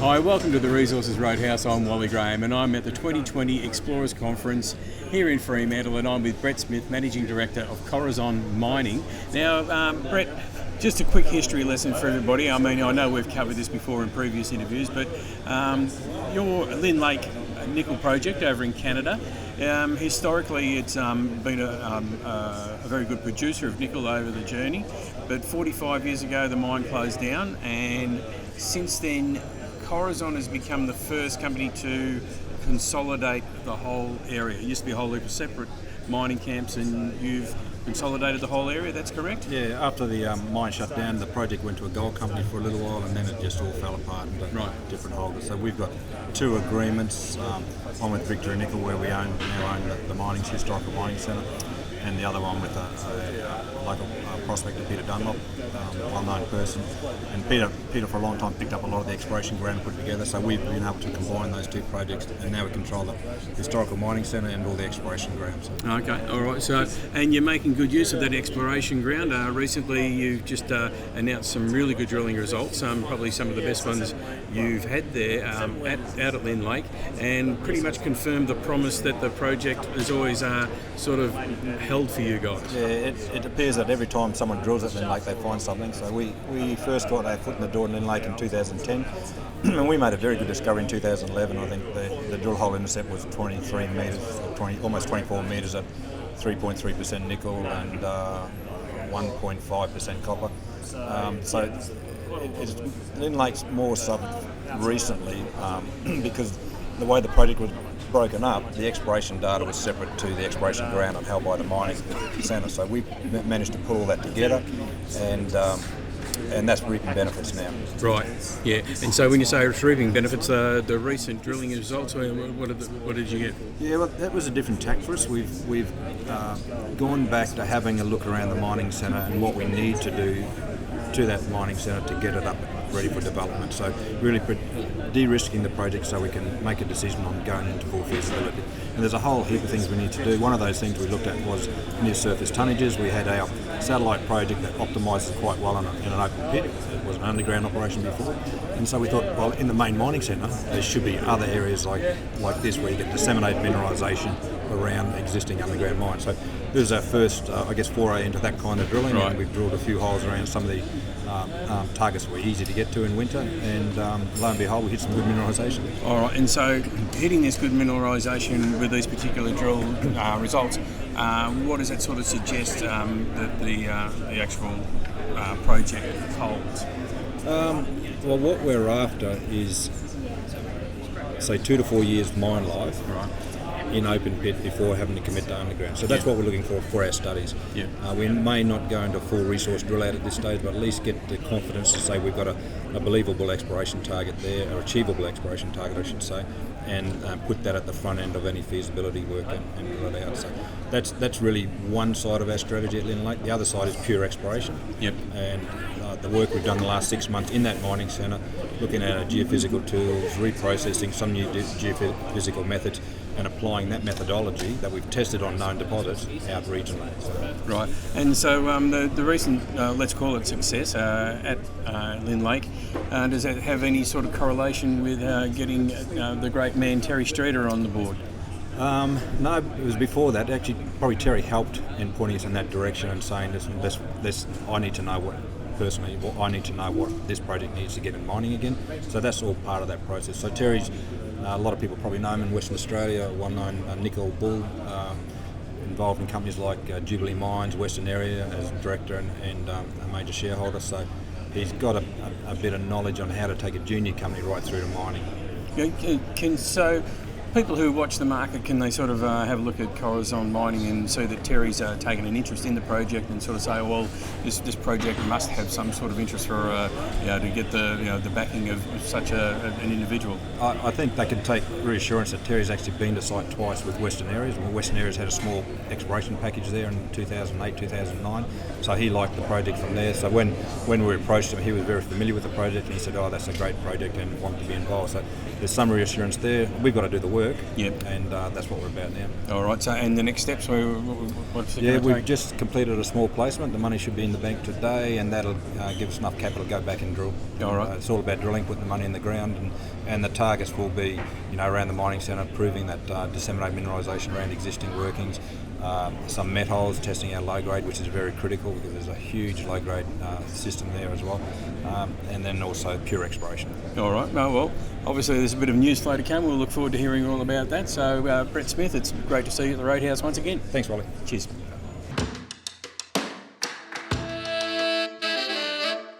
Hi, welcome to the Resources Roadhouse. I'm Wally Graham and I'm at the 2020 Explorers Conference here in Fremantle, and I'm with Brett Smith, Managing Director of Corazon Mining. Now, Brett, just a quick history lesson for everybody. I mean, I know we've covered this before in previous interviews, but your Lynn Lake nickel project over in Canada, historically it's been a very good producer of nickel over the journey, but 45 years ago the mine closed down, and since then Corazon has become the first company to consolidate the whole area. It used to be a whole heap of separate mining camps, and you've consolidated the whole area, that's correct? Yeah, after the mine shut down, the project went to a gold company for a little while, and then it just all fell apart into different holders. So we've got two agreements, one with Victory Nickel, where we now own the historical mining centre, and the other one with a local prospector, Peter Dunlop, well-known person. And Peter for a long time picked up a lot of the exploration ground and put it together, so we've been able to combine those two projects, and now we control the historical mining centre and all the exploration grounds. Okay, all right. So, and you're making good use of that exploration ground. Recently you've just announced some really good drilling results, probably some of the best ones you've had there out at Lynn Lake, and pretty much confirmed the promise that the project has always sort of held for you guys. Yeah, it appears that every time someone drills at Lynn Lake they find something. So we first got our foot in the door in Lynn Lake in 2010, and we made a very good discovery in 2011. I think the drill hole intercept was 23 metres, almost 24 metres at 3.3% nickel and 1.5% copper. Lynn Lake's more suffered recently because the way the project was broken up, the exploration data was separate to the exploration ground held by the mining centre. So we managed to pull all that together, and that's reaping benefits now. Right. Yeah. And so when you say it's reaping benefits, the recent drilling results, what did you get? Yeah, well, that was a different tack for us. We've gone back to having a look around the mining centre and what we need to do to that mining centre to get it up ready for development. So really de-risking the project so we can make a decision on going into full feasibility. And there's a whole heap of things we need to do. One of those things we looked at was near surface tonnages. We had our satellite project that optimises quite well in an open pit. It was an underground operation before. And so we thought, well, in the main mining centre, there should be other areas like this where you get disseminated mineralisation around existing underground mines. So this is our first, foray into that kind of drilling. Right. And we've drilled a few holes around some of the targets that were easy to get to in winter, and lo and behold, we hit some good mineralisation. All right, and so hitting this good mineralisation with these particular drill results, what does that sort of suggest that the actual project holds? Well, what we're after is, say, 2 to 4 years mine life. Right. In open pit before having to commit to underground. So that's what we're looking for our studies. Yeah. We may not go into full resource drill out at this stage, but at least get the confidence to say we've got a believable exploration target there, or achievable exploration target I should say, and put that at the front end of any feasibility work and drill it out. So that's really one side of our strategy at Lynn Lake. The other side is pure exploration. Yep. And the work we've done the last 6 months in that mining centre, looking at our geophysical tools, reprocessing some new geophysical methods, and applying that methodology that we've tested on known deposits out regionally. Right, and so the recent, let's call it success at Lynn Lake, does that have any sort of correlation with getting the great man Terry Streeter on the board? No, it was before that. Actually, probably Terry helped in pointing us in that direction and saying, listen, I need to know what this project needs to get in mining again. So that's all part of that process. So Terry's, a lot of people probably know him in Western Australia, well-known nickel bull, involved in companies like Jubilee Mines, Western Area as director and a major shareholder. So he's got a bit of knowledge on how to take a junior company right through to mining. So people who watch the market, can they sort of have a look at Corazon Mining and see that Terry's taken an interest in the project and sort of say, well, this project must have some sort of interest for to get the backing of such an individual? I think they can take reassurance that Terry's actually been to site twice with Western Areas. Well, Western Areas had a small exploration package there in 2008, 2009, so he liked the project from there. So when we approached him, he was very familiar with the project and he said, oh, that's a great project and wanted to be involved. So there's some reassurance there. We've got to do the work. work. Yep. And that's what we're about now. All right. So, and the next steps, what's it Yeah, going to we've take? just completed a small placement. The money should be in the bank today, and that'll give us enough capital to go back and drill. All right. It's all about drilling, putting the money in the ground, and the targets will be, around the mining centre, proving that disseminated mineralisation around existing workings, some met holes, testing our low grade, which is very critical because there's a huge low grade system there as well, and then also pure exploration. All right. Well, obviously there's a bit of news flow to come. We'll look forward to hearing all about that. So, Brett Smith, it's great to see you at the Roadhouse once again. Thanks, Wally. Cheers.